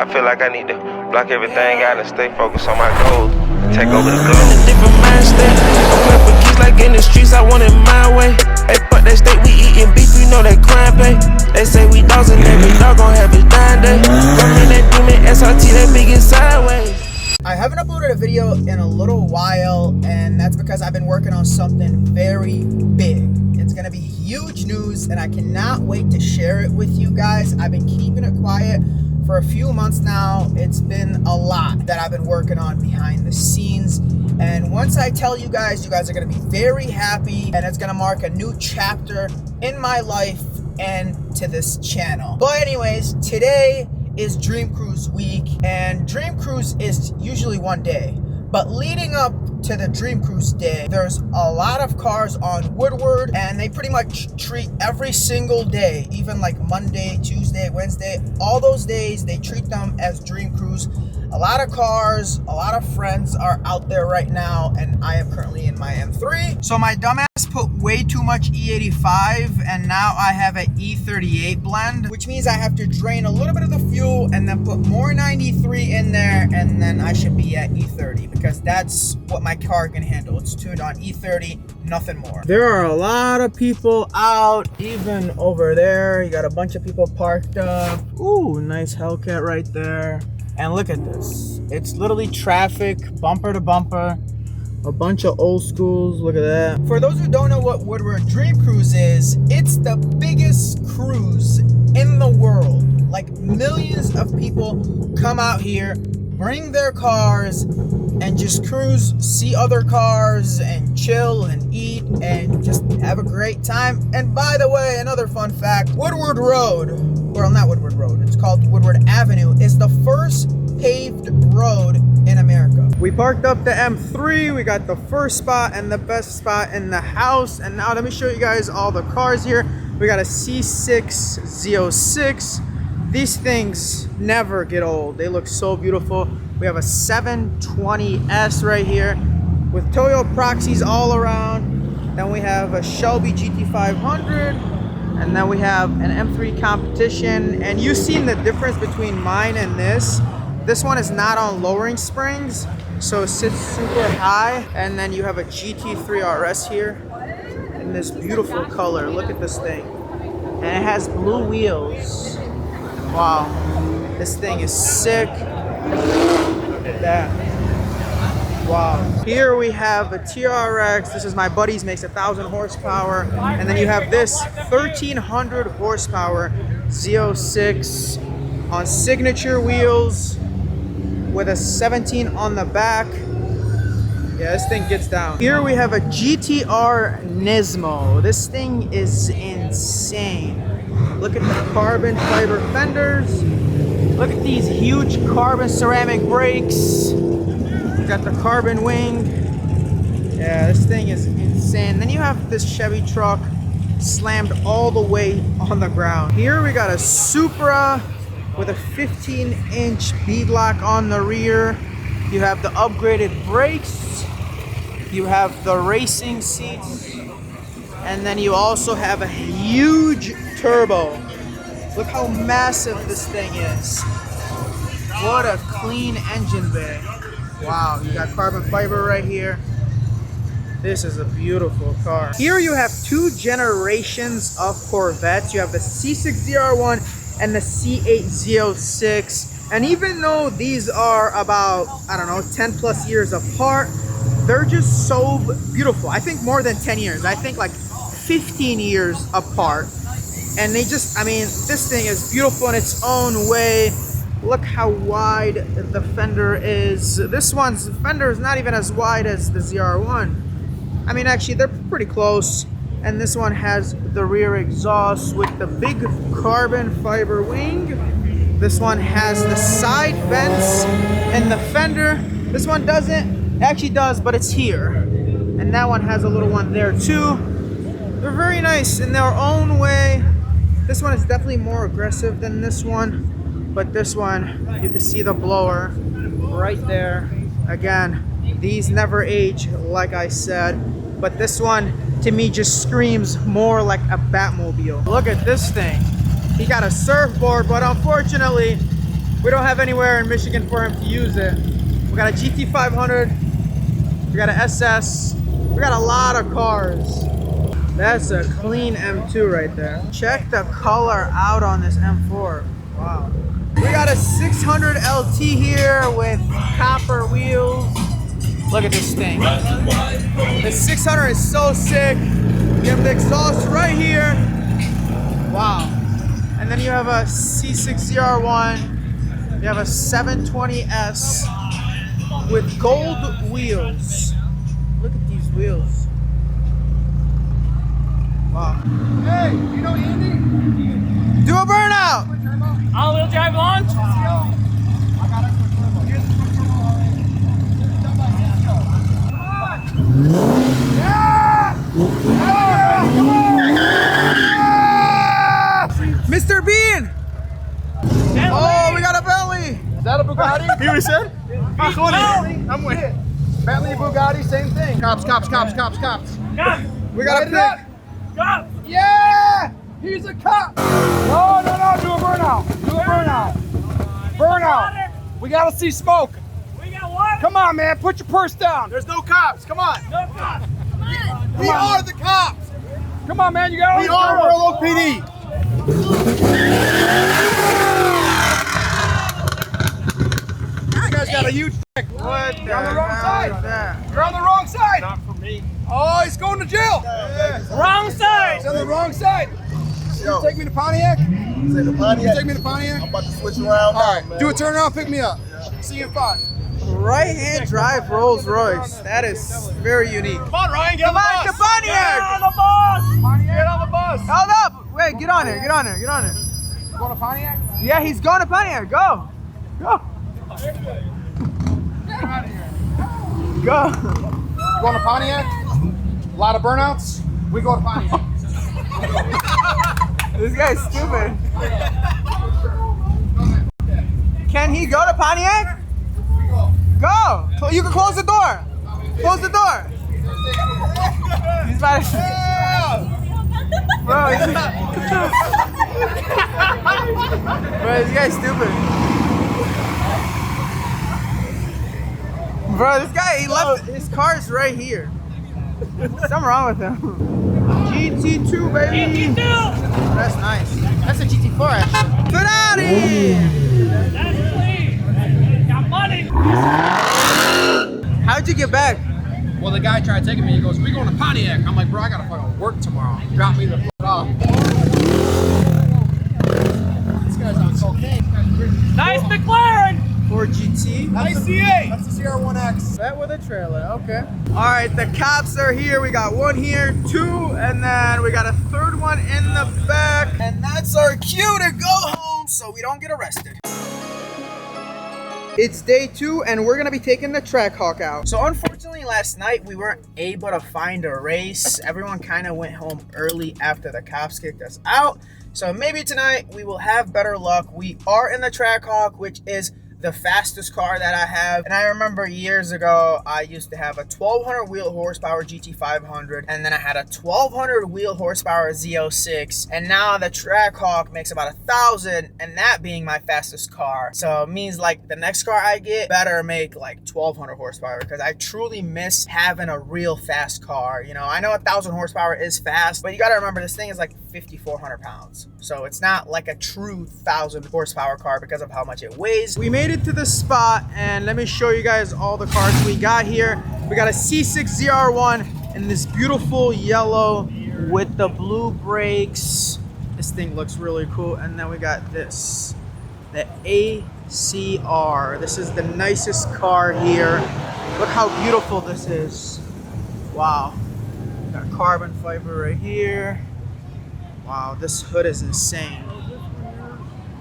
I feel like I need to block everything out and stay focused on my goals. Take over the globe. In a different mind state. I'm playing for keys like in the streets, I want it my way. Hey, fuck that state, we eating beef, we know that crime pay. They say we dogs and every dog gon' have his dying day. Rockin' that demon SRT, that big and sideways. I haven't uploaded a video in a little while, and that's because I've been working on something very big. It's gonna be huge news, and I cannot wait to share it with you guys. I've been keeping it quiet for a few months now. It's been a lot that I've been working on behind the scenes, and once I tell you guys are gonna be very happy, and it's gonna mark a new chapter in my life and to this channel. But anyways, today is Dream Cruise week, and Dream Cruise is usually one day, but leading up to the Dream Cruise day, there's a lot of cars on Woodward, and they pretty much treat every single day, even like Monday, Tuesday, Wednesday, all those days they treat them as Dream Cruise. A lot of cars, a lot of friends are out there right now, and I am currently in my M3. So my dumbass put way too much E85, and now I have an E38 blend, which means I have to drain a little bit of the fuel and then put more 93 in there, and then I should be at E30, because that's what my car can handle. It's tuned on E30, nothing more. There are a lot of people out, even over there. You got a bunch of people parked up. Ooh, nice Hellcat right there. And look at this. It's literally traffic, bumper to bumper. A bunch of old schools, look at that. For those who don't know what Woodward Dream Cruise is, it's the biggest cruise in the world. Like, millions of people come out here, bring their cars, and just cruise, see other cars, and chill and eat, and just have a great time. And by the way, another fun fact, Woodward Road, well, not Woodward Road, it's called Woodward Avenue, is the first paved road in America. We parked up the M3, we got the first spot and the best spot in the house, and now let me show you guys all the cars here. We got a C6 Z06. These things never get old. They look so beautiful. We have a 720S right here with Toyo proxies all around. Then we have a Shelby GT500. And then we have an M3 competition. And you've seen the difference between mine and this. This one is not on lowering springs, so it sits super high. And then you have a GT3 RS here in this beautiful color. Look at this thing. And it has blue wheels. Wow, this thing is sick. Look at that. Wow. Here we have a TRX. This is my buddy's, makes 1,000 horsepower. And then you have this 1,300 horsepower Z06 on signature wheels with a 17 on the back. Yeah, this thing gets down. Here we have a GTR Nismo. This thing is insane. Look at the carbon fiber fenders. Look at these huge carbon ceramic brakes. We got the carbon wing. Yeah, this thing is insane. Then you have this Chevy truck slammed all the way on the ground. Here we got a Supra with a 15-inch beadlock on the rear. You have the upgraded brakes. You have the racing seats. And then you also have a huge turbo. Look how massive this thing is. What a clean engine bay. Wow, you got carbon fiber right here. This is a beautiful car. Here you have two generations of Corvettes. You have the C6 ZR1 and the C8 Z06. And even though these are about, I don't know, 10 plus years apart, they're just so beautiful. I think more than 10 years. I think like 15 years apart. And they just, I mean, this thing is beautiful in its own way. Look how wide the fender is. This one's fender is not even as wide as the ZR1. I mean, actually, they're pretty close. And this one has the rear exhaust with the big carbon fiber wing. This one has the side vents and the fender. This one doesn't, actually does, but it's here. And that one has a little one there too. They're very nice in their own way. This one is definitely more aggressive than this one. But this one, you can see the blower right there. Again, these never age, like I said. But this one, to me, just screams more like a Batmobile. Look at this thing. He got a surfboard, but unfortunately, we don't have anywhere in Michigan for him to use it. We got a GT500, we got an SS, we got a lot of cars. That's a clean M2 right there. Check the color out on this M4. Wow. We got a 600 LT here with copper wheels. Look at this thing. The 600 is so sick. You have the exhaust right here. Wow. And then you have a C6ZR1. You have a 720S with gold wheels. Look at these wheels. Wow. Hey, you know Andy? Do a burnout! All-wheel drive launch. Mr. Bean! Oh, we got a Bentley! Is that a Bugatti? Hear what he said? I'm with it. Bentley, Bugatti, same thing. Cops. We got a pick. Go. Yeah! He's a cop! No, do a burnout. Burnout. We gotta see smoke. We got water. Come on, man, put your purse down. There's no cops, come on. No cops. We are the cops. Come on, man, you gotta. We are World PD. You guys got a huge dick. What the You're on the wrong hell side. is that? You're on the wrong side. Not for me. Oh, he's going to jail. Wrong side. He's on the wrong side. You take me to Pontiac? Say the Pontiac. You take me to Pontiac? I'm about to switch around. All right, do a turnaround, pick me up. See you in 5. Right-hand drive Rolls Royce. That is very unique. Come on, Ryan, get Come on, to Pontiac! On the boss. Get on the bus. Hold up! Wait, get on here, get on here. Going to Pontiac? Yeah, he's going to Pontiac. Go! Get out of here. Go! Going to Pontiac? A lot of burnouts? We go to Pontiac. This guy's stupid. Can he go to Pontiac? Go! You can close the door. Close the door. He's about to... Bro, Bro, this guy's stupid. Bro, this guy, he left his car's right here. Something wrong with him. GT2, baby. GT2. That's nice. That's a GT4, actually. Ferrari! That's clean. Got money. How'd you get back? Well, the guy tried taking me. He goes, "We going to Pontiac." I'm like, "Bro, I gotta fucking work tomorrow." Drop me the fuck off. This guy's on cocaine. Nice McLaren. 4GT. Nice C8. That's the CR1X. That with a trailer, okay. All right, the cops are here. We got one here, 2, and then we got a 3rd one in the back. And that's our cue to go home so we don't get arrested. It's day 2 and we're gonna be taking the Trackhawk out. So unfortunately last night we weren't able to find a race. Everyone kind of went home early after the cops kicked us out. So maybe tonight we will have better luck. We are in the Trackhawk, which is the fastest car that I have. And I remember years ago, I used to have a 1200 wheel horsepower GT500, and then I had a 1200 wheel horsepower Z06, and now the Trackhawk makes about 1,000, and that being my fastest car. So it means like the next car I get better make like 1200 horsepower, because I truly miss having a real fast car. You know, I know 1,000 horsepower is fast, but you gotta remember this thing is like 5,400 pounds. So it's not like a true 1,000 horsepower car because of how much it weighs. We made it to the spot, and let me show you guys all the cars we got here. We got a C6ZR1 in this beautiful yellow with the blue brakes. This thing looks really cool. And then we got this, the ACR. This is the nicest car here. Look how beautiful this is. Wow. Got carbon fiber right here. Wow, this hood is insane.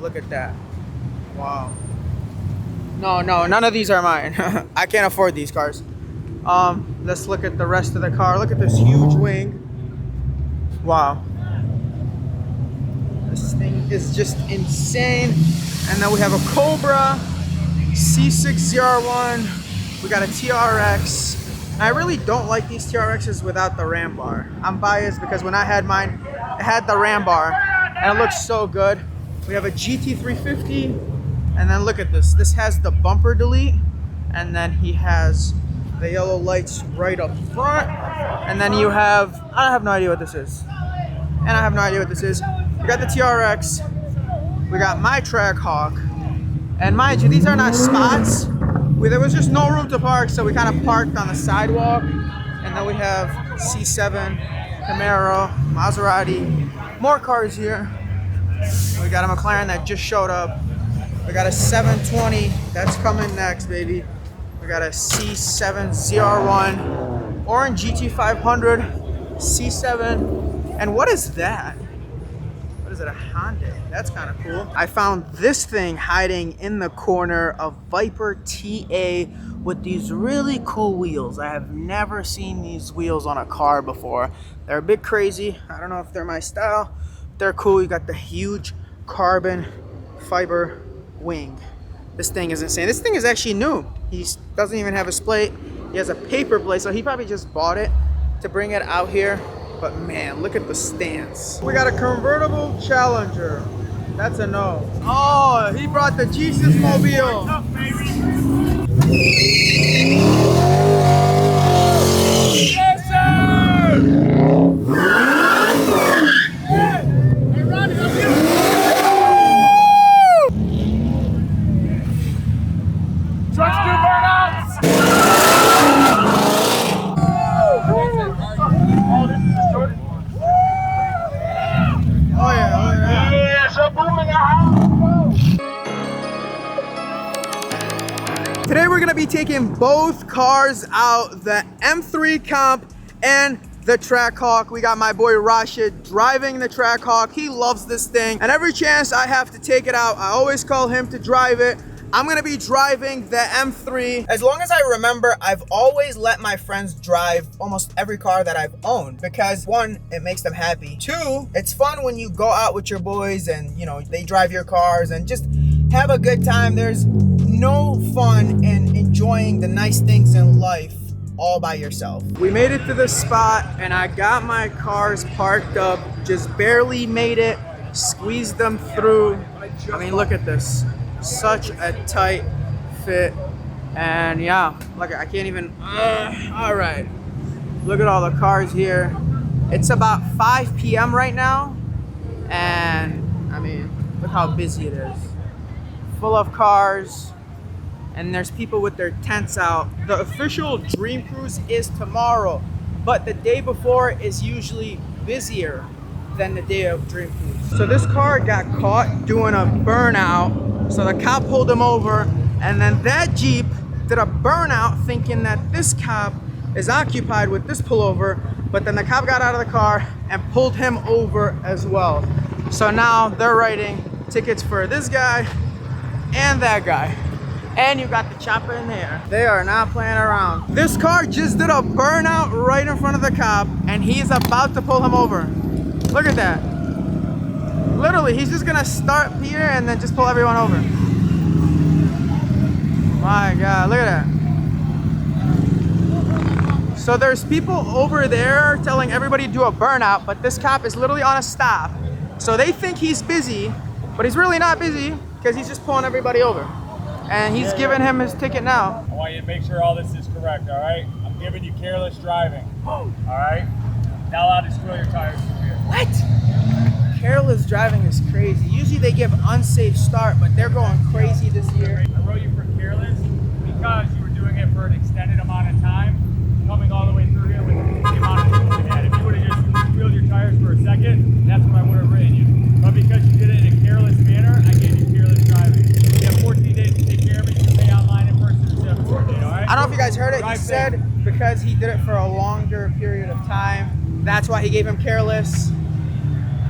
Look at that. Wow. No, none of these are mine. I can't afford these cars. Let's look at the rest of the car. Look at this huge wing. Wow. This thing is just insane. And then we have a Cobra C6ZR1. We got a TRX. I really don't like these TRXs without the ram bar. I'm biased because when I had mine, it had the ram bar and it looks so good. We have a GT350. And then look at this. This has the bumper delete, and then he has the yellow lights right up front. And then you have, I have no idea what this is. And I have no idea what this is. We got the TRX. We got my Trackhawk. And mind you, these are not spots. There was just no room to park, so we kind of parked on the sidewalk. And then we have C7, Camaro, Maserati, more cars here. We got a McLaren that just showed up. We got a 720 that's coming next, baby. We got a C7 ZR1, orange GT500, C7, and what is that? What is it, a Honda? That's kind of cool. I found this thing hiding in the corner of Viper TA with these really cool wheels. I have never seen these wheels on a car before. They're a bit crazy. I don't know if they're my style. They're cool. You got the huge carbon fiber wing. This thing is insane. This thing is actually new. He doesn't even have a plate. He has a paper plate, so he probably just bought it to bring it out here. But man, look at the stance. We got a convertible Challenger. That's a no. Oh, he brought the Jesus Mobile. Yes, sir! Today we're gonna be taking both cars out, the M3 Comp and the Trackhawk. We got my boy Rashid driving the Trackhawk. He loves this thing, and every chance I have to take it out, I always call him to drive it. I'm gonna be driving the M3. As long as I remember, I've always let my friends drive almost every car that I've owned because one, it makes them happy. Two, it's fun when you go out with your boys and you know they drive your cars and just have a good time. There's no fun in enjoying the nice things in life all by yourself. We made it to the spot and I got my cars parked up, just barely made it, squeezed them through. I mean, look at this. Such a tight fit. And yeah, look, I can't even, all right. Look at all the cars here. It's about 5 p.m. right now. And I mean, look how busy it is. Full of cars. And there's people with their tents out. The official Dream Cruise is tomorrow, but the day before is usually busier than the day of Dream Cruise. So this car got caught doing a burnout, so the cop pulled him over, and then that Jeep did a burnout thinking that this cop is occupied with this pullover, but then the cop got out of the car and pulled him over as well. So now they're writing tickets for this guy and that guy. And you got the chopper in there. They are not playing around. This car just did a burnout right in front of the cop and he's about to pull him over. Look at that. Literally, he's just gonna start here and then just pull everyone over. My God, look at that. So there's people over there telling everybody to do a burnout, but this cop is literally on a stop. So they think he's busy, but he's really not busy because he's just pulling everybody over. And he's giving him his ticket now. I want you to make sure all this is correct, all right? I'm giving you careless driving, all right? Not allowed to screw your tires through here. What? Careless driving is crazy. Usually they give unsafe start, but they're going crazy this year. I wrote you for careless because you were doing it for an extended amount of time, coming all the way through here with the amount of people you had. If you would have just squealed your tires for a second, that's what I would have written you. But because you did it in a careless manner, I gave you careless driving. You have 14 days to take care of it. You can pay online in person or 7 days, all right? I don't know if you guys heard it. He said because he did it for a longer period of time, that's why he gave him careless.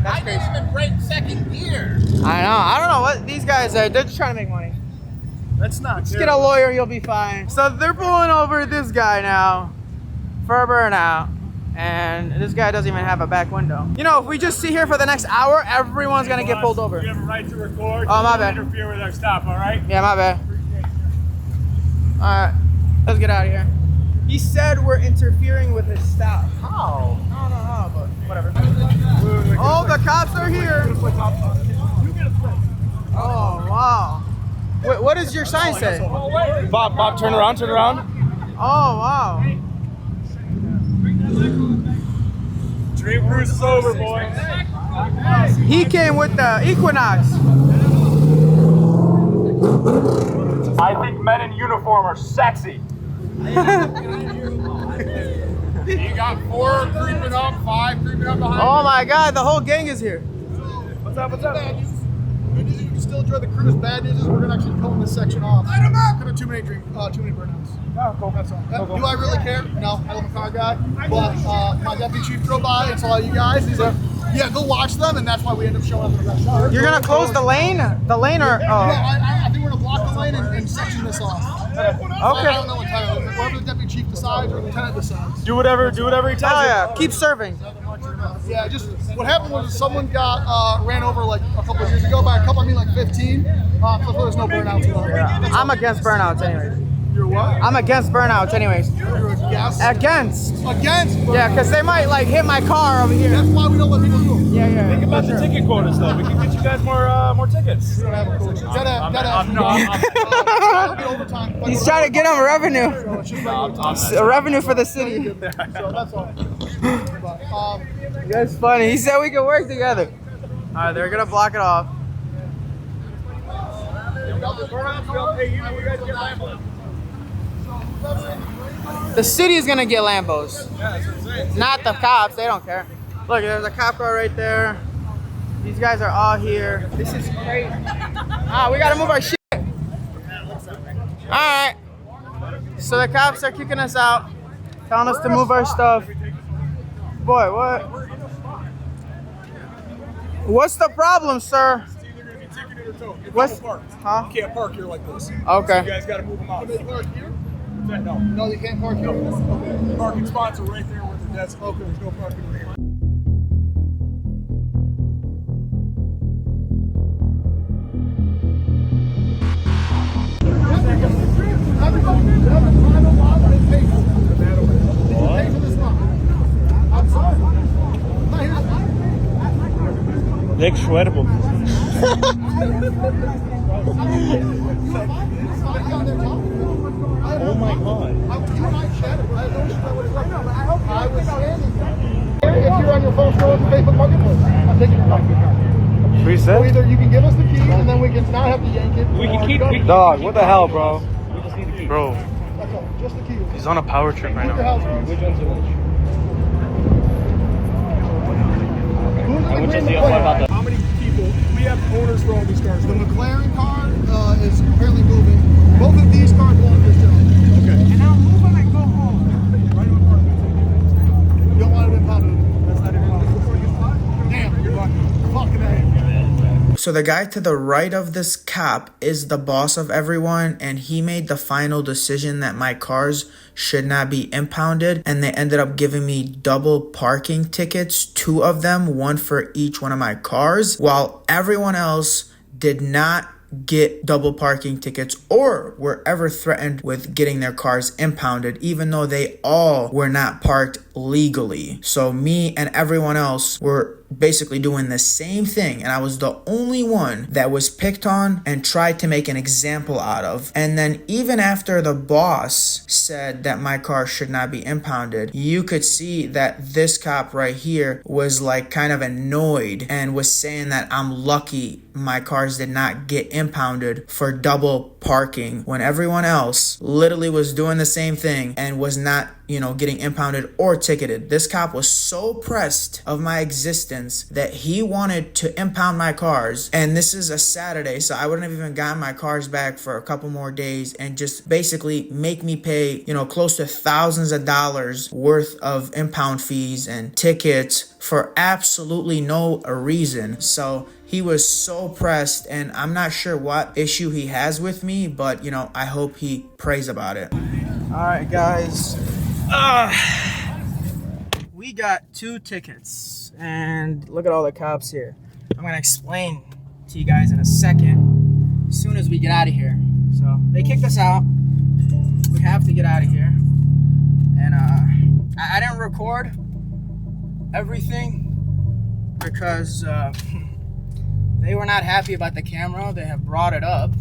That's crazy. didn't even break second gear. I don't know what these guys are. They're just trying to make money. That's not Just get a lawyer, you'll be fine. So they're pulling over this guy now for a burnout. And this guy doesn't even have a back window. You know, if we just sit here for the next hour, everyone's gonna get pulled over. You have a right to record. Oh, my bad. Interfere with our stop, all right? Yeah, my bad. All right, let's get out of here. He said we're interfering with his stop. How? I don't know how, but whatever. Oh, the cops are here. Oh, wow. What does your sign say? Bob, turn around, turn around. Oh, wow. Dream Cruise is over, boys. He came with the Equinox. I think men in uniform are sexy. You got 4 creeping up, 5 creeping up behind. Oh my God, the whole gang is here. What's up, what's up? Bad news. Good news is you can still enjoy the cruise. Bad news is we're gonna actually pull this section off. Light them up. Too many burnouts. Oh, cool. That's all. Do I really care? No, I'm a car guy. But my deputy chief drove by and saw you guys. He's like, yeah, go watch them, and that's why we end up showing up in the restaurant. You're gonna close the lane? The lane or? Yeah, I think we're gonna block the lane and section this off. I don't know what time. Whatever the deputy chief decides or the lieutenant decides. Do whatever he tells you. Oh yeah, keep serving. Yeah, just what happened was someone got ran over like a couple of years ago. By a couple, I mean like 15. So there's no burnouts at all. I'm against burnouts anyways. You're what? I'm against burnouts anyways. You're against? Against. Against? Yeah, because they might like hit my car over here. That's why we don't let people do them. Yeah. Think about the ticket quotas, though. We can get you guys more tickets. We don't have a quota. He's trying to get him revenue. A revenue for the city. So that's all. That's funny. He said we could work together. All right, they're gonna block it off. The city is gonna get Lambos, not the cops. They don't care. Look, there's a cop car right there. These guys are all here. This is crazy. We gotta move our shit. All right. So the cops are kicking us out, telling us to move our stuff. Boy, what? What's the problem, sir? What's? Huh? You can't park here like this. Okay. You guys got to move them out. Can they park here? No. No, they can't park here. Okay. Parking spots are right there where the desk. Okay, there's no parking here. Nick Schwedable. Oh my God. You and I chatted. I had no issue with what it was. I was standing there. If you're on your phone scrolling the Facebook Marketplace, I'm taking your phone. So either you can give us the key and then we can not have to yank it. We can keep. Dog, what the hell, bro? We just need the key. Bro, That's all. Just the key. he's on a power trip right Who's the now. house keys? Which one's the which? Who's the Which is the green other one about McLaren? the? How many people? We have owners for all these cars. The McLaren car is apparently moving. Both of these cars belong to this gentleman. Okay. And I'll move them and go home. You don't want it impounded. That's not impounded. Damn, you're lucky. Fucking A. So the guy to the right of this cop is the boss of everyone, and he made the final decision that my cars should not be impounded, and they ended up giving me double parking tickets, 2 of them, 1 for each one of my cars, while everyone else did not get double parking tickets or were ever threatened with getting their cars impounded, even though they all were not parked legally. So me and everyone else were basically doing the same thing, and I was the only one that was picked on and tried to make an example out of. And then even after the boss said that my car should not be impounded, you could see that this cop right here was like kind of annoyed and was saying that I'm lucky my cars did not get impounded for double parking when everyone else literally was doing the same thing and was not, getting impounded or ticketed. This cop was so pressed of my existence that he wanted to impound my cars. And this is a Saturday, so I wouldn't have even gotten my cars back for a couple more days and just basically make me pay, close to thousands of dollars worth of impound fees and tickets for absolutely no reason. So he was so pressed, and I'm not sure what issue he has with me, but I hope he prays about it. All right, guys. We got 2 tickets, and look at all the cops here. I'm gonna explain to you guys in a second, as soon as we get out of here. So they kicked us out. We have to get out of here, and I didn't record everything because they were not happy about the camera. They have brought it up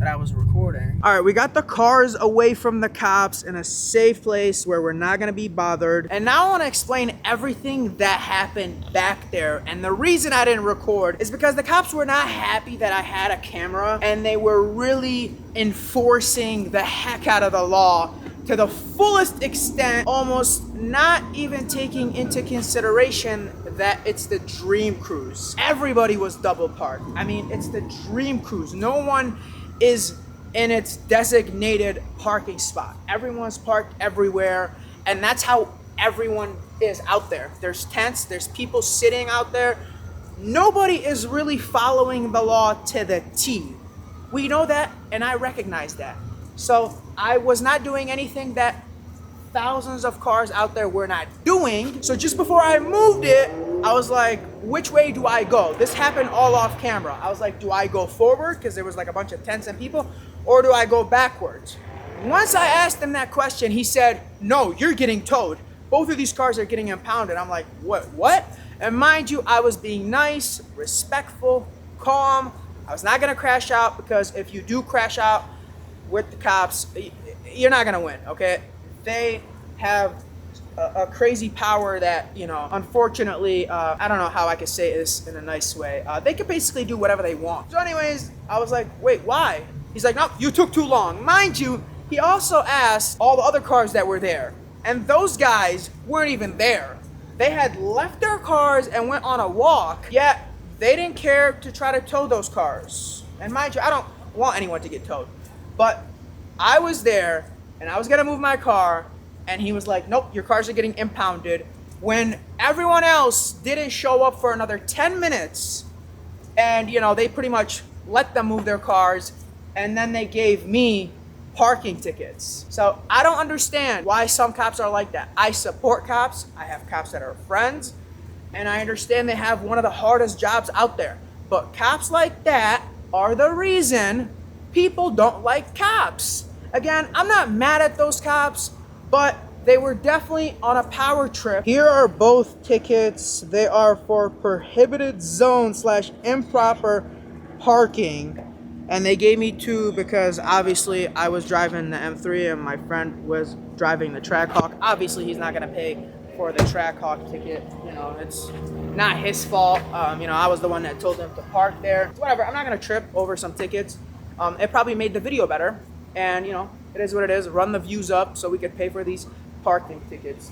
that I was recording. All right, we got the cars away from the cops in a safe place where we're not gonna be bothered. And now I wanna explain everything that happened back there. And the reason I didn't record is because the cops were not happy that I had a camera, and they were really enforcing the heck out of the law to the fullest extent, almost not even taking into consideration that it's the Dream Cruise. Everybody was double parked. I mean, it's the Dream Cruise. No one is in its designated parking spot. Everyone's parked everywhere, and that's how everyone is out there. There's tents, there's people sitting out there. Nobody is really following the law to the T. We know that, and I recognize that. So I was not doing anything that thousands of cars out there were not doing. So just before I moved it, I was like, which way do I go? This happened all off camera. I was like, do I go forward? Because there was like a bunch of tents and people, or do I go backwards? Once I asked him that question, he said, no, you're getting towed. Both of these cars are getting impounded. I'm like, what? And mind you, I was being nice, respectful, calm. I was not gonna crash out, because if you do crash out with the cops, you're not gonna win, okay? They have a crazy power that, you know, unfortunately, I don't know how I could say this in a nice way. They could basically do whatever they want. So anyways, I was like, wait, why? He's like, no, you took too long. Mind you, he also asked all the other cars that were there, and those guys weren't even there. They had left their cars and went on a walk, yet they didn't care to try to tow those cars. And mind you, I don't want anyone to get towed, but I was there and I was gonna move my car, and he was like, nope, your cars are getting impounded, when everyone else didn't show up for another 10 minutes. And, you know, they pretty much let them move their cars, and then they gave me parking tickets. So I don't understand why some cops are like that. I support cops. I have cops that are friends, and I understand they have one of the hardest jobs out there. But cops like that are the reason people don't like cops. Again, I'm not mad at those cops, but they were definitely on a power trip. Here are both tickets. They are for prohibited zone / improper parking. And they gave me 2 because obviously I was driving the M3 and my friend was driving the Trackhawk. Obviously he's not gonna pay for the Trackhawk ticket. You know, it's not his fault. You know, I was the one that told him to park there. Whatever, I'm not gonna trip over some tickets. It probably made the video better. And, you know, it is what it is. Run the views up so we could pay for these parking tickets.